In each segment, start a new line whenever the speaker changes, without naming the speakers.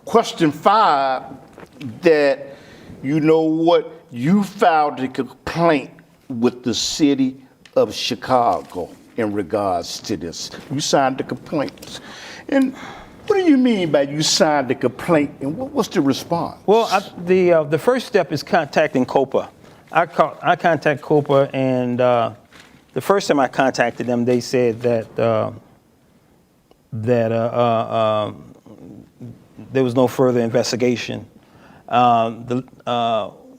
Question 5, that you filed a complaint with the city of Chicago in regards to this. You signed the complaint. And what do you mean by you signed the complaint, and what was the response?
Well, the first step is contacting COPA. I contact COPA, and the first time I contacted them, they said that there was no further investigation.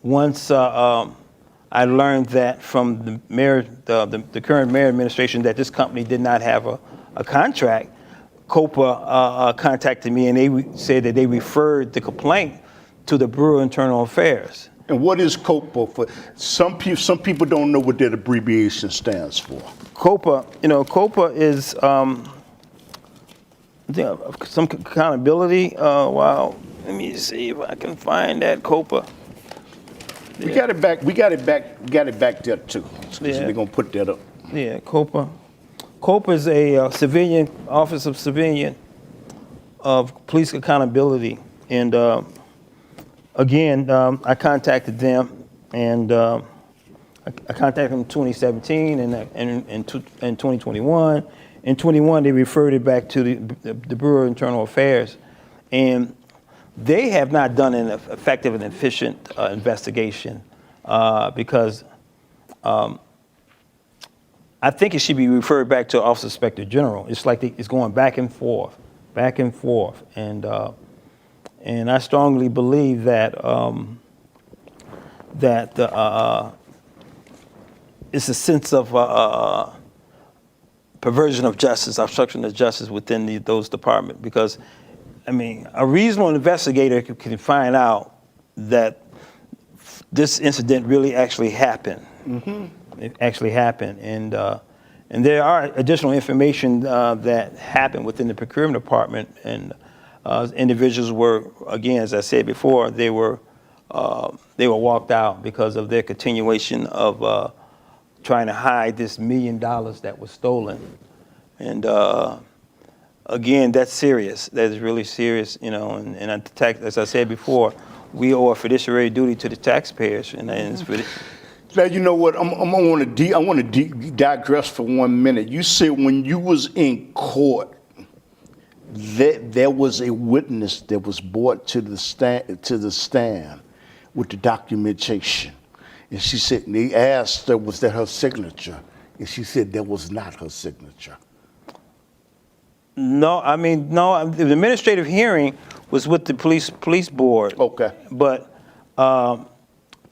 Once I learned that from the mayor, the current mayor administration, that this company did not have a contract, COPA contacted me, and they said that they referred the complaint to the Bureau of Internal Affairs.
And what is COPA for? Some people don't know what that abbreviation stands for.
COPA, COPA is some accountability. Wow, let me see if I can find that COPA.
We got it back. We got it back there too. So we're gonna put that up.
Yeah, COPA. COPA is a civilian Office of Civilian of Police Accountability, and again, I contacted them, and I contacted them in 2017 and 2021. In 21, they referred it back to the Bureau of Internal Affairs, and they have not done an effective and efficient investigation because I think it should be referred back to Office of Inspector General. It's like it's going back and forth, and I strongly believe that it's a sense of perversion of justice, obstruction of justice within those departments, because I mean, a reasonable investigator can find out that this incident really actually happened. Mm-hmm. It actually happened, and there are additional information that happened within the procurement department, and individuals were, again, as I said before, they were walked out because of their continuation of trying to hide this $1 million that was stolen, and again, that's serious. That is really serious, and as I said before, we owe a fiduciary duty to the taxpayers, and it's really.
Now, you know what? I want to digress for 1 minute. You said when you was in court, that there was a witness that was brought to the stand with the documentation, and she said, and they asked her, was that her signature, and she said that was not her signature.
No, the administrative hearing was with the police board.
Okay.
But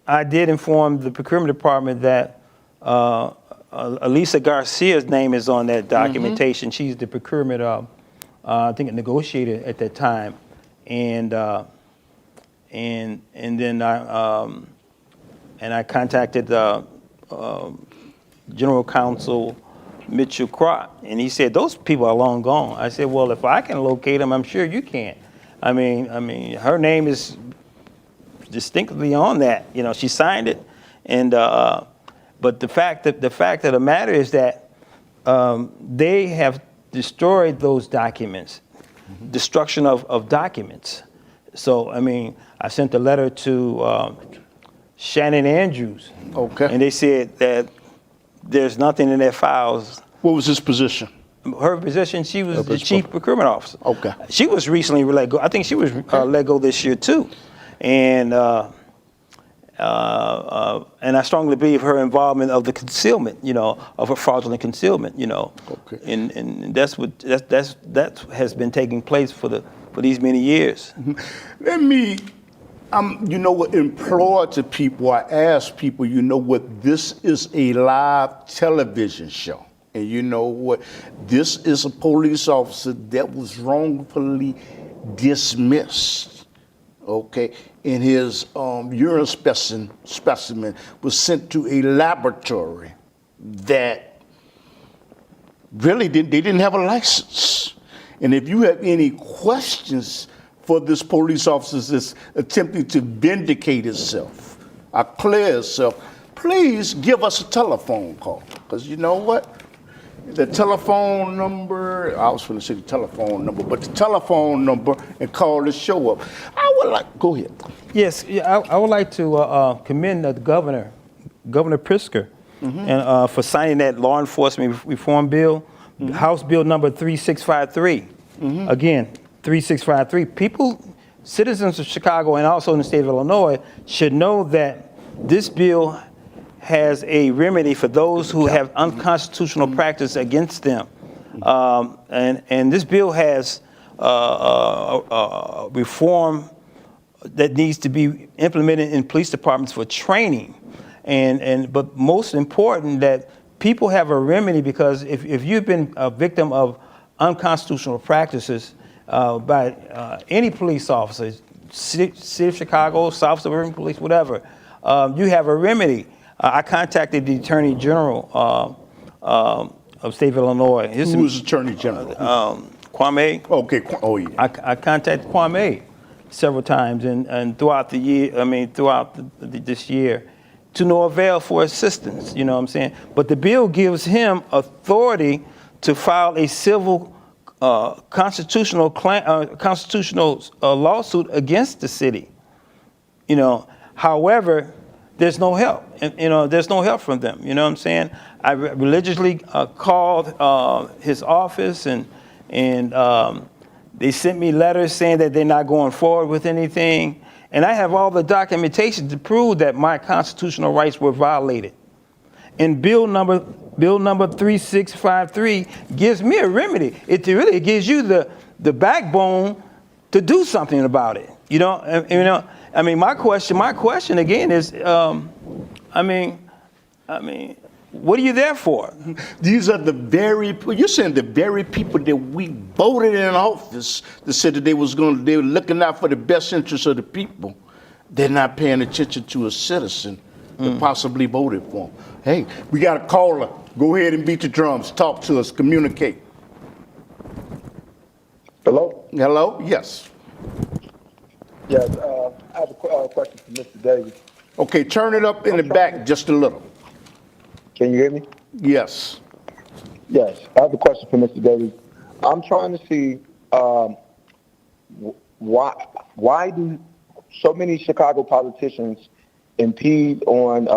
I did inform the procurement department that Elisa Garcia's name is on that documentation. Mm-hmm. She's the procurement, I think, a negotiator at that time, and then I contacted General Counsel Mitchell Crott, and he said those people are long gone. I said, well, if I can locate them, I'm sure you can. I mean, her name is distinctly on that. She signed it, and but the fact of the matter is that they have destroyed those documents, destruction of documents. So I sent a letter to Shannon Andrews.
Okay.
And they said that there's nothing in their files.
What was his position?
Her position, she was the chief procurement officer.
Okay.
She was recently let go. I think she was let go this year too. And I strongly believe her involvement of the concealment, of her fraudulent concealment,
Okay.
And that has been taking place for these many years.
Let me, implore to people, I ask people, this is a live television show. And you know what? This is a police officer that was wrongfully dismissed, okay? And his urine specimen was sent to a laboratory, that really they didn't have a license. And if you have any questions for this police officer that's attempting to vindicate itself, or clear itself, please give us a telephone call. Because you know what? The telephone number, I was going to say the telephone number, but the telephone number and call the show up. I would like, go ahead.
Yes, yeah, I would like to commend the governor, Governor Pritzker, and for signing that law enforcement reform bill, House Bill number 3653. Again, 3653. People, citizens of Chicago and also in the state of Illinois should know that this bill has a remedy for those who have unconstitutional practice against them. And this bill has reform that needs to be implemented in police departments for training. But most important, that people have a remedy, because if you've been a victim of unconstitutional practices by any police officer, City of Chicago, South Suburban Police, whatever, you have a remedy. I contacted the Attorney General of State of Illinois.
Who was Attorney General?
Kwame.
Okay. Oh yeah.
I contacted Kwame several times, and throughout the year, throughout this year, to no avail for assistance. You know what I'm saying? But the bill gives him authority to file a civil constitutional lawsuit against the city. You know, however, there's no help. There's no help from them. You know what I'm saying? I religiously called his office, and they sent me letters saying that they're not going forward with anything. And I have all the documentation to prove that my constitutional rights were violated. And bill number 3653 gives me a remedy. It really gives you the backbone to do something about it. My question again is, what are you there for?
These are you're saying the very people that we voted in office that said that they were looking out for the best interests of the people. They're not paying attention to a citizen that possibly voted for them. Hey, we got a caller. Go ahead and beat the drums. Talk to us. Communicate.
Hello?
Hello? Yes.
Yes, I have a question for Mr. Daley.
Okay, turn it up in the back just a little.
Can you hear me?
Yes.
Yes, I have a question for Mr. Daley. I'm trying to see why do so many Chicago politicians impede on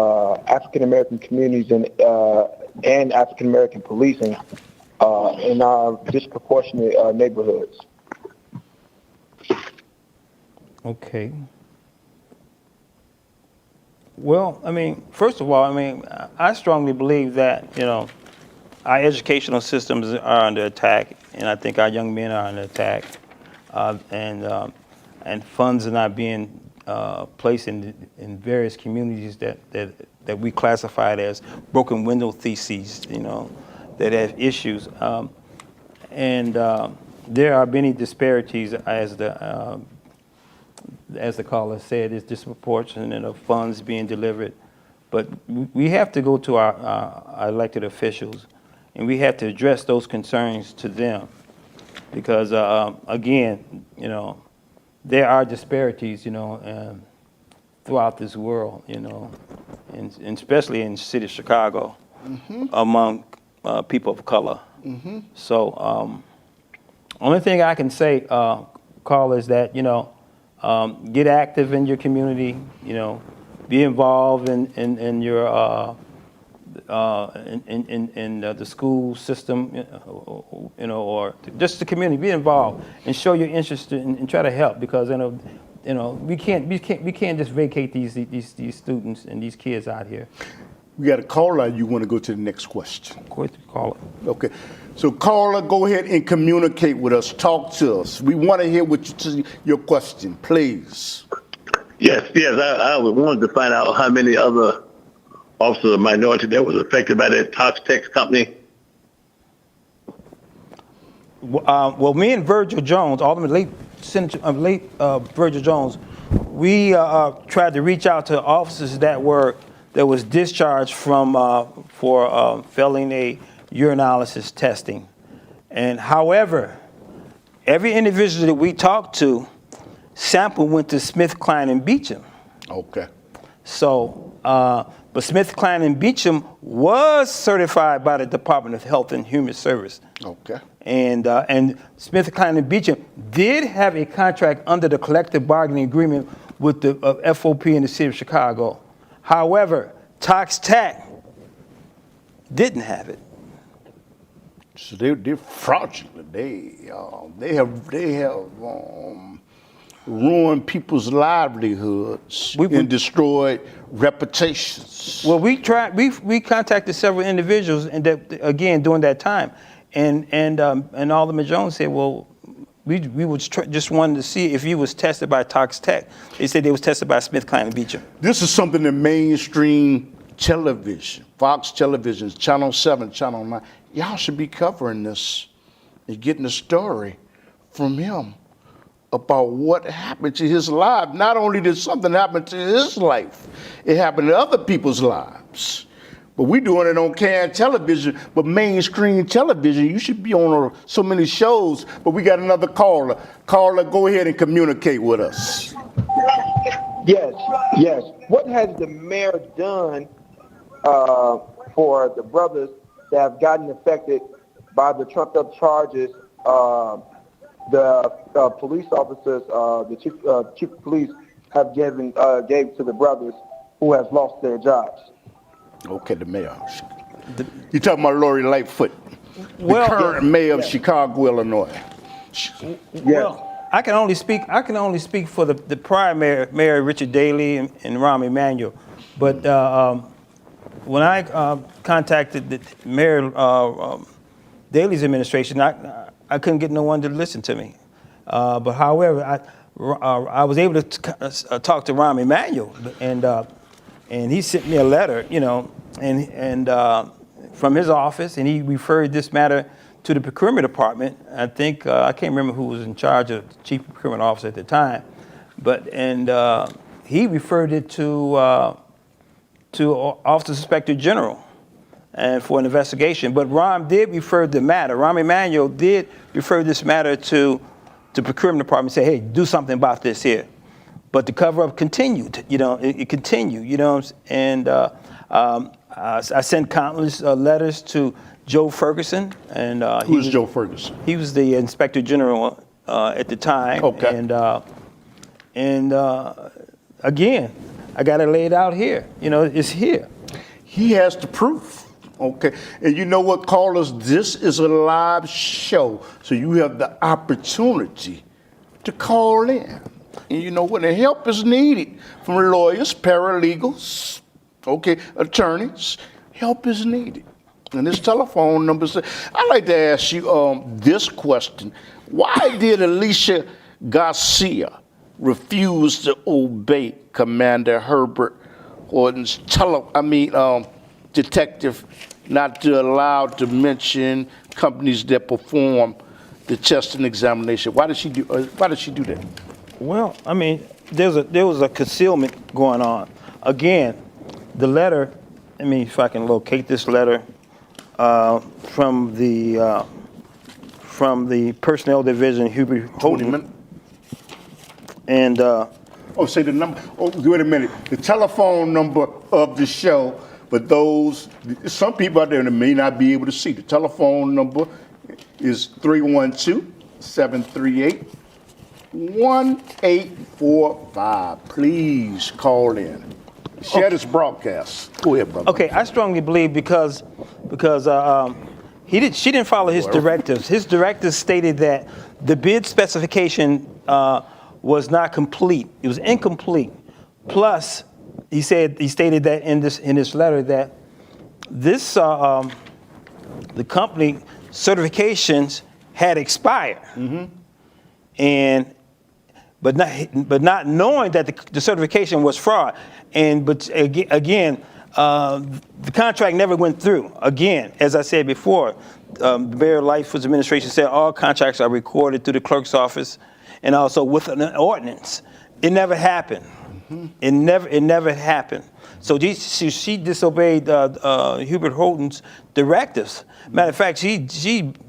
African American communities and African American policing in our disproportionate neighborhoods?
Okay. Well, first of all, I strongly believe that, our educational systems are under attack, and I think our young men are under attack, and funds are not being placed in various communities that we classified as broken window theses, that have issues. And there are many disparities, as the caller said, is disproportionate of funds being delivered. But we have to go to our elected officials, and we have to address those concerns to them. Because, again, there are disparities, throughout this world, and especially in the city of Chicago, among people of color. So, only thing I can say, Carl, is that, get active in your community, be involved in your in the school system, or just the community. Be involved and show your interest and try to help, because we can't just vacate these students and these kids out here.
We got a caller. You want to go to the next question?
Go ahead, caller.
Okay. So caller, go ahead and communicate with us. Talk to us. We want to hear your question, please.
Yes. I wanted to find out how many other officers of minority that was affected by that Tox company.
Well, me and Virgil Jones, Alderman late Virgil Jones, we tried to reach out to officers that that was discharged from for failing a urinalysis testing. And however, every individual that we talked to, sample went to Smith, Kline, and Beecham.
Okay.
So, but Smith, Kline, and Beecham was certified by the Department of Health and Human Service.
Okay.
And Smith, Kline, and Beecham did have a contract under the collective bargaining agreement with the FOP in the city of Chicago. However, Tox Tech didn't have it.
So they're fraudulent. They have ruined people's livelihoods and destroyed reputations.
Well, we contacted several individuals, and that, again, during that time, and Alderman Jones said, well, we just wanted to see if you was tested by Tox Tech. They said they was tested by Smith, Kline, and Beecham.
This is something that mainstream television, Fox Television, Channel 7, Channel 9, y'all should be covering this and getting the story from him about what happened to his life. Not only did something happen to his life, it happened to other people's lives. But we doing it on canned television, but mainstream television, you should be on so many shows, but we got another caller. Caller, go ahead and communicate with us.
Yes, yes. What has the mayor done for the brothers that have gotten affected by the trumped-up charges? The police officers, the chief of police, have gave to the brothers who has lost their jobs.
Okay, the mayor. You talking about Lori Lightfoot, the current mayor of Chicago, Illinois.
Well, I can only speak for the prior mayor Richard Daley and Rahm Emanuel. But when I contacted the Mayor Daley's administration, I couldn't get no one to listen to me. But however, I was able to talk to Rahm Emanuel, and he sent me a letter, and from his office, and he referred this matter to the procurement department. I think I can't remember who was in charge of the chief procurement officer at the time, but he referred it to Office of Inspector General and for an investigation. But Rahm did refer the matter. Rahm Emanuel did refer this matter to the procurement department and say, hey, do something about this here. But the cover-up continued, it continued, and I sent countless letters to Joe Ferguson. And
Who's Joe Ferguson?
He was the Inspector General at the time.
Okay.
And again, I got it laid out here. It's here.
He has the proof. Okay, and you know what, callers? This is a live show, so you have the opportunity to call in. And you know when the help is needed from lawyers, paralegals, okay, attorneys, help is needed. And this telephone number says, I'd like to ask you this question. Why did Alicia Garcia refuse to obey Commander Herbert Horton's detective not to allow to mention companies that perform the testing examination? Why did she do that?
Well, there was a concealment going on. Again, the letter. If I can locate this letter from the personnel division, Hubert Holden. And
say the number. Oh, wait a minute. The telephone number of the show. But some people out there that may not be able to see. The telephone number is 312-738-1845. Please call in. Share this broadcast. Go ahead, brother.
Okay, I strongly believe because she didn't follow his directives. His directives stated that the bid specification was not complete. It was incomplete. Plus, he stated that in this letter that this the company certifications had expired, but not knowing that the certification was fraud, but again the contract never went through. Again, as I said before, Mayor Lightfoot's administration said all contracts are recorded through the clerk's office and also with an ordinance. It never happened. It never happened. So she disobeyed Hubert Holton's directives. Matter of fact, she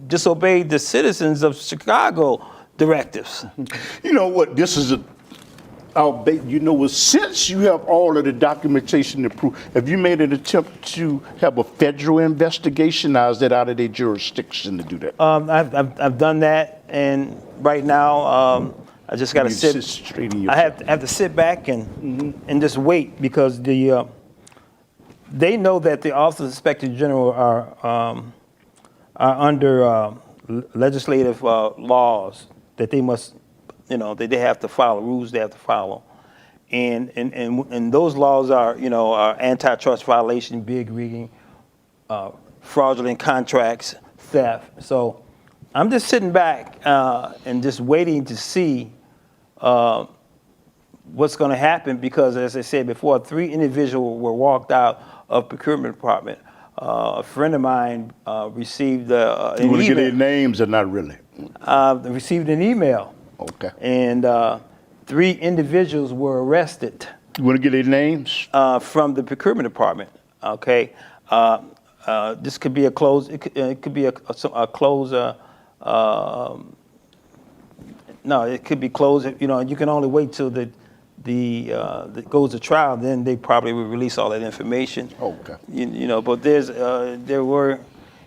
disobeyed the citizens of Chicago directives.
You know what? This is since you have all of the documentation to prove, have you made an attempt to have a federal investigation, or is that out of their jurisdiction to do that?
I've done that, and right now I just got to sit
straight in your
I have to sit back and just wait, because they know that the Office of Inspector General are under legislative laws that they must, that they have to follow, rules they have to follow, and those laws are antitrust violation, bid rigging, fraudulent contracts, theft. So I'm just sitting back and just waiting to see what's going to happen, because, as I said before, 3 individuals were walked out of procurement department. A friend of mine received an email.
You want to get their names or not really?
Received an email.
Okay.
And 3 individuals were arrested.
You want to get their names?
From the procurement department. Okay. This could be a close. It could be a close. No, it could be closed. You can only wait till the goes to trial. Then they probably will release all that information.
Okay.
But there were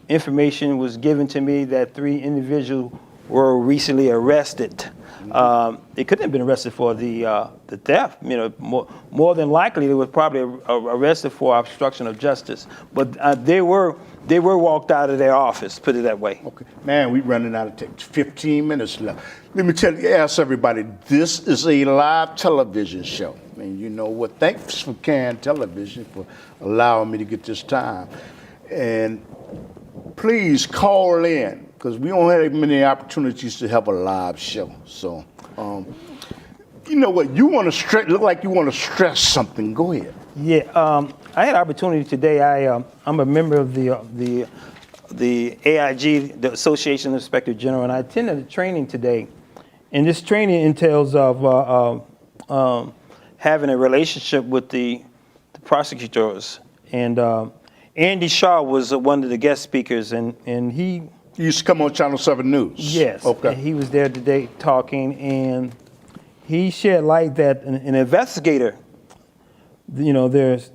information was given to me that 3 individuals were recently arrested. They couldn't have been arrested for the theft. More than likely they were probably arrested for obstruction of justice. But they were walked out of their office. Put it that way.
Okay, man, we running out of 15 minutes left. Let me ask everybody, this is a live television show. And you know what? Thanks for Can Television for allowing me to get this time. And please call in, because we don't have many opportunities to have a live show. So, you know what? You want to stress? Look like you want to stress something. Go ahead.
Yeah, I had opportunity today. I'm a member of the AIG, the Association of Inspector General, and I attended a training today. And this training entails of having a relationship with the prosecutors. And Andy Shaw was one of the guest speakers, and he
used to come on Channel 7 News.
Yes. Okay. And he was there today talking, and he shed light that an investigator, there's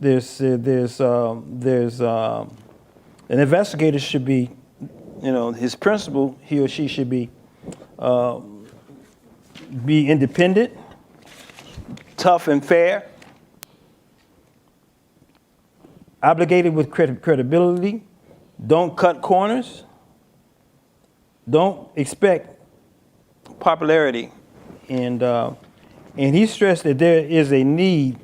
an investigator should be, his principle, he or she should be independent, tough and fair, obligated with credibility, don't cut corners, don't expect popularity, and he stressed that there is a need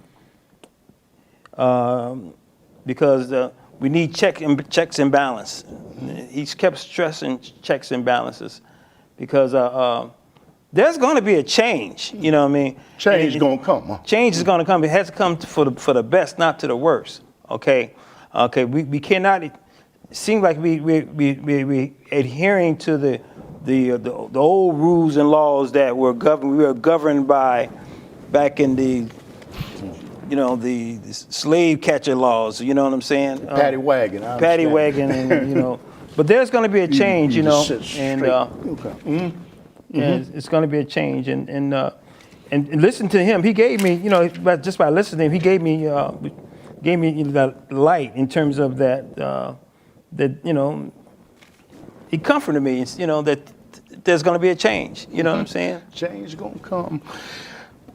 because we need checks and balance. He kept stressing checks and balances because there's going to be a change. You know what I mean?
Change is going to come. Huh?
Change is going to come. It has to come for the best, not to the worst. Okay. We cannot. It seems like we adhering to the old rules and laws that we were governed by back in the slave catcher laws. You know what I'm saying?
Paddy wagon.
Paddy wagon, and But there's going to be a change, and it's going to be a change, and listen to him. He gave me, just by listening to him, he gave me that light in terms of that he comforted me, that there's going to be a change. You know what I'm saying?
Change is going to come.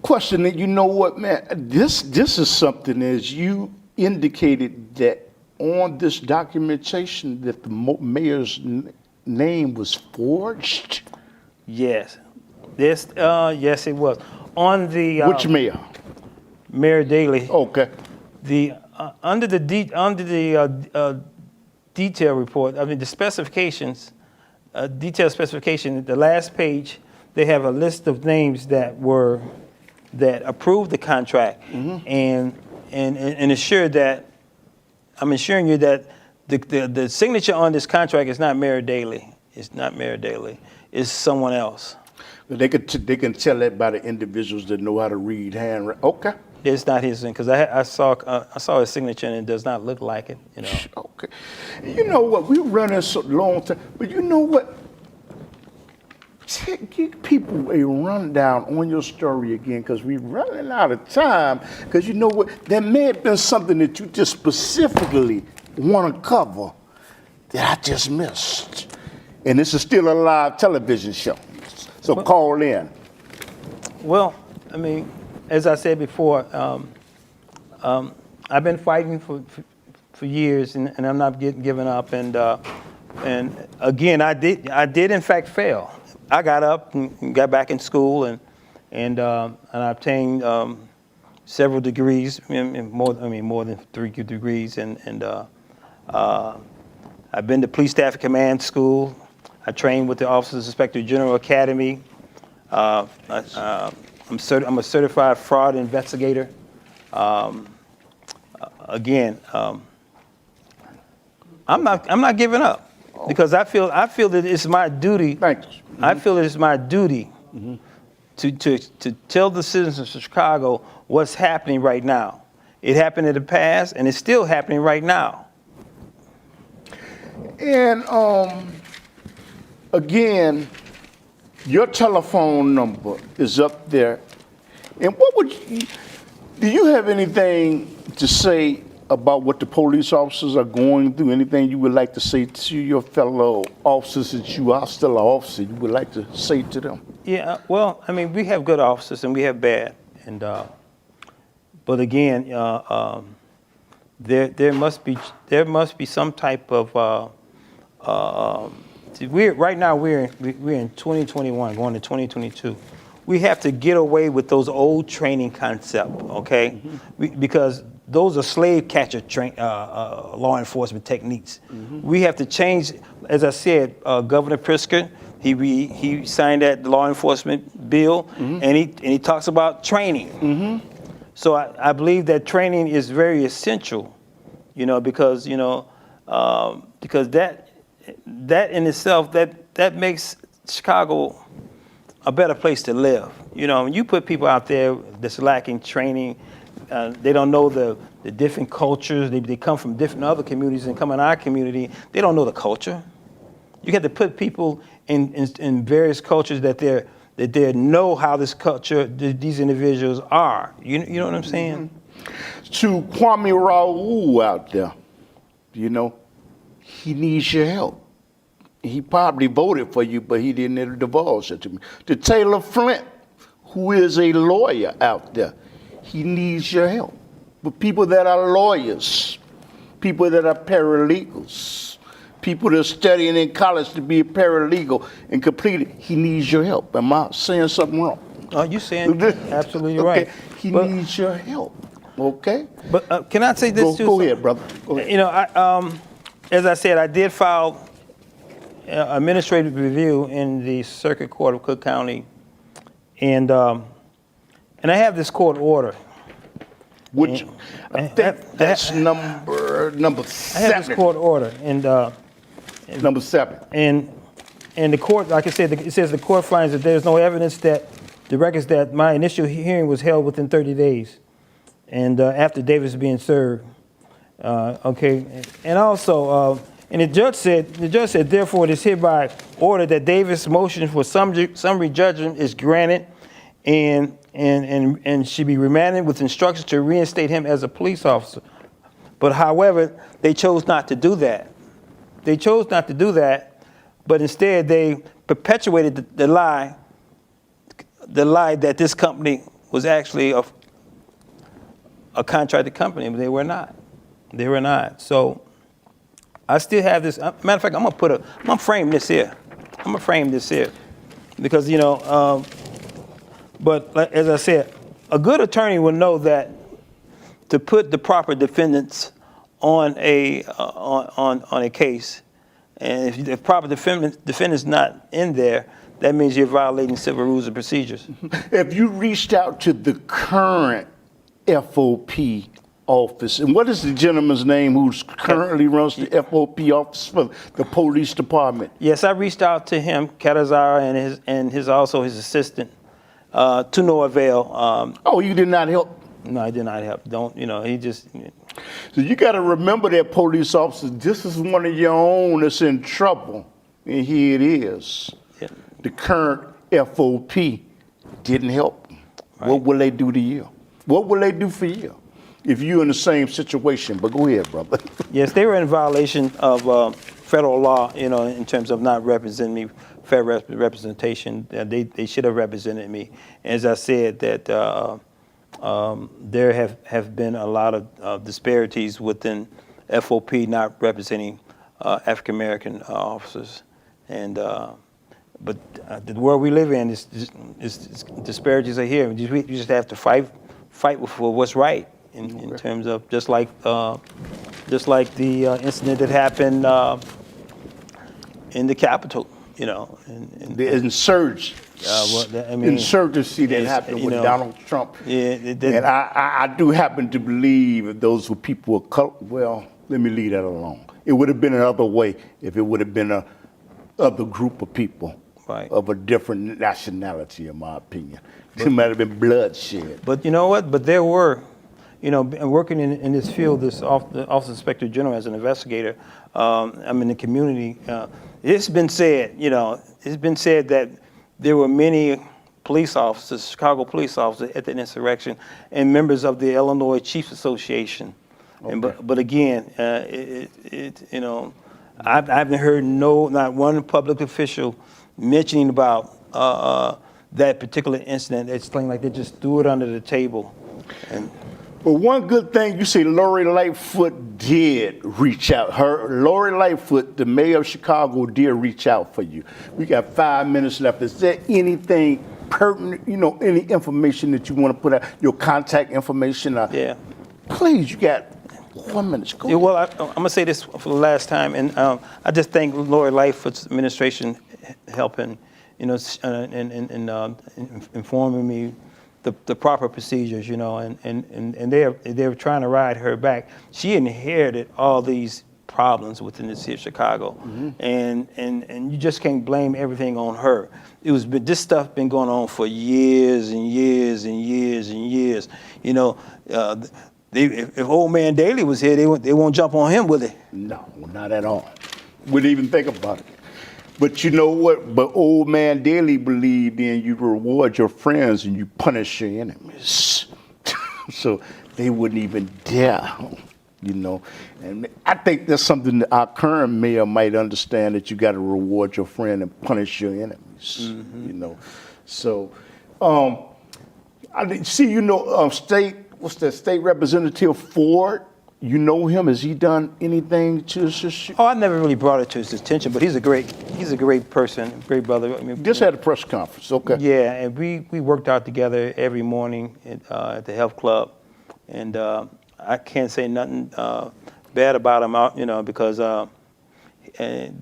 Question that, you know what, man, this is something, as you indicated, that on this documentation that the mayor's name was forged.
Yes. Yes, it was. On the
which mayor?
Mayor Daley.
Okay.
The under the detail report, the specifications, detailed specification, the last page, they have a list of names that approved the contract, and assure that I'm assuring you that the signature on this contract is not Mayor Daley. It's not Mayor Daley. It's someone else.
They can tell that by the individuals that know how to read handwriting. Okay.
It's not his thing, because I saw his signature and it does not look like it. You know.
Okay. You know what? We're running so long time, but you know what? Give people a rundown on your story again, because we're running out of time. Because you know what? There may have been something that you just specifically want to cover that I just missed. And this is still a live television show. So call in.
Well, I mean, as I said before, I've been fighting for years, and I'm not giving up. And again, I did in fact fail. I got up and got back in school, and I obtained several degrees, more than 3 degrees, and I've been to Police Staff Command School. I trained with the Officers Inspector General Academy. I'm a certified fraud investigator. Again, I'm not giving up, because I feel that it's my duty.
Thank you.
I feel that it's my duty to tell the citizens of Chicago what's happening right now. It happened in the past, and it's still happening right now.
And again, your telephone number is up there. And do you have anything to say about what the police officers are going through? Anything you would like to say to your fellow officers, that you are still an officer, you would like to say to them?
Yeah, well, I mean, we have good officers and we have bad, and but again, there must be some type of right now we're in 2021 going to 2022. We have to get away with those old training concepts, okay? Because those are slave catcher law enforcement techniques. We have to change. As I said, Governor Pritzker, he signed that law enforcement bill, and he talks about training. So I believe that training is very essential, because that in itself that makes Chicago a better place to live. When you put people out there that's lacking training, they don't know the different cultures. They come from different other communities and come in our community. They don't know the culture. You have to put people in various cultures that they know how this culture, these individuals are. You know what I'm saying?
To Kwame Raoul out there, he needs your help. He probably voted for you, but he didn't divulge it to me. To Taylor Flint, who is a lawyer out there, he needs your help. But people that are lawyers, people that are paralegals, people that are studying in college to be a paralegal and complete it, he needs your help. Am I saying something wrong?
Oh, you're saying absolutely
okay.
right.
He needs your help, okay?
But can I say this too?
Go ahead, brother. Go ahead.
As I said, I did file administrative review in the Circuit Court of Cook County, and I have this court order.
Which I think that's number 7.
I have this court order, and
number 7.
And the court, like I said, it says the court finds that there's no evidence that the records that my initial hearing was held within 30 days, and after Davis being served. Okay, and also. And the judge said, therefore, it is hereby ordered that Davis' motion for summary judgment is granted, and should be remanded with instructions to reinstate him as a police officer. But however, they chose not to do that. But instead they perpetuated the lie that this company was actually a contracted company, but they were not. So I still have this. Matter of fact, I'm gonna frame this here. Because but as I said, a good attorney will know that to put the proper defendants on a case, and if the proper defendant's not in there, that means you're violating civil rules and procedures.
Have you reached out to the current FOP office? And what is the gentleman's name who's currently runs the FOP office for the police department?
Yes, I reached out to him, Katazara, and his also his assistant, to no avail.
You did not help?
No, I did not help. Don't, he just,
So you got to remember that, police officers, this is one of your own that's in trouble. And here it is.
yeah.
The current FOP didn't help.
Right.
What will they do to you? What will they do for you if you're in the same situation? But go ahead, brother.
Yes, they were in violation of federal law, in terms of not representing me, fair representation. They should have represented me. As I said, that there have been a lot of disparities within FOP not representing African American officers, and but the world we live in is disparities are here. You just have to fight for what's right in terms of just like the incident that happened in the Capitol, and
The insurgency that
it's,
happened with Donald Trump.
Yeah,
and I do happen to believe that those were people of color. Well, let me leave that alone. It would have been another way if it would have been a other group of people
Right.
of a different nationality, in my opinion. It might have been bloodshed.
But you know what? But there were, working in this field, this Office Inspector General as an investigator, I'm in the community. It's been said, that there were many police officers, Chicago police officers at the insurrection, and members of the Illinois Chiefs Association. Okay. And but again, I haven't heard not one public official mentioning about that particular incident. It's like they just threw it under the table. And
But one good thing, you say Lori Lightfoot did reach out. Lori Lightfoot, the mayor of Chicago, did reach out for you. We got 5 minutes left. Is there anything pertinent, any information that you want to put out, your contact information?
Yeah.
Please, you got 1 minute. Go
Yeah, well, I'm going to say this for the last time, and I just thank Lori Lightfoot's administration helping, in informing me the proper procedures, and they're trying to ride her back. She inherited all these problems within the city of Chicago, mm-hmm. and you just can't blame everything on her. This stuff been going on for years and years and years and years. If old man Daley was here, they won't jump on him, will they?
No, not at all. Wouldn't even think about it. But you know what? But old man Daley believed in you reward your friends and you punish your enemies. So they wouldn't even dare, And I think that's something that our current mayor might understand, that you got to reward your friend and punish your enemies, mm-hmm. So, I didn't see, State Representative Ford. You know him? Has he done anything to us?
Oh, I never really brought it to his attention, but he's a great person, great brother.
Just had a press conference, okay.
Yeah, and we worked out together every morning at the health club, and I can't say nothing bad about him, because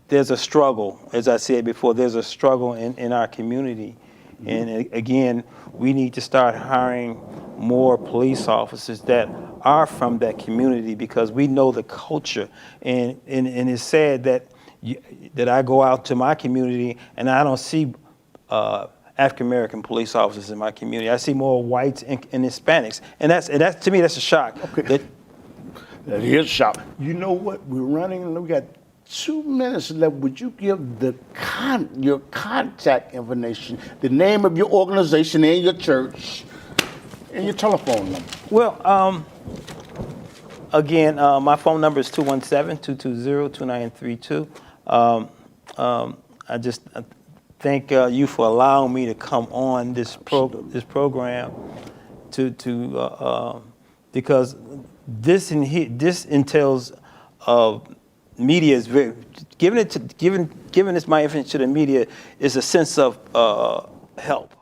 there's a struggle, as I said before, there's a struggle in our community, mm-hmm. and again, we need to start hiring more police officers that are from that community, because we know the culture, and it's sad that that I go out to my community and I don't see African American police officers in my community. I see more whites and Hispanics, and that's to me that's a shock.
Okay. That is a shock. You know what? We're running, and we got 2 minutes left. Would you give your contact information, the name of your organization and your church, and your telephone number?
Well, again, my phone number is 217-220-2932. I just thank you for allowing me to come on this program because this entails media is very giving this my information to the media is a sense of help.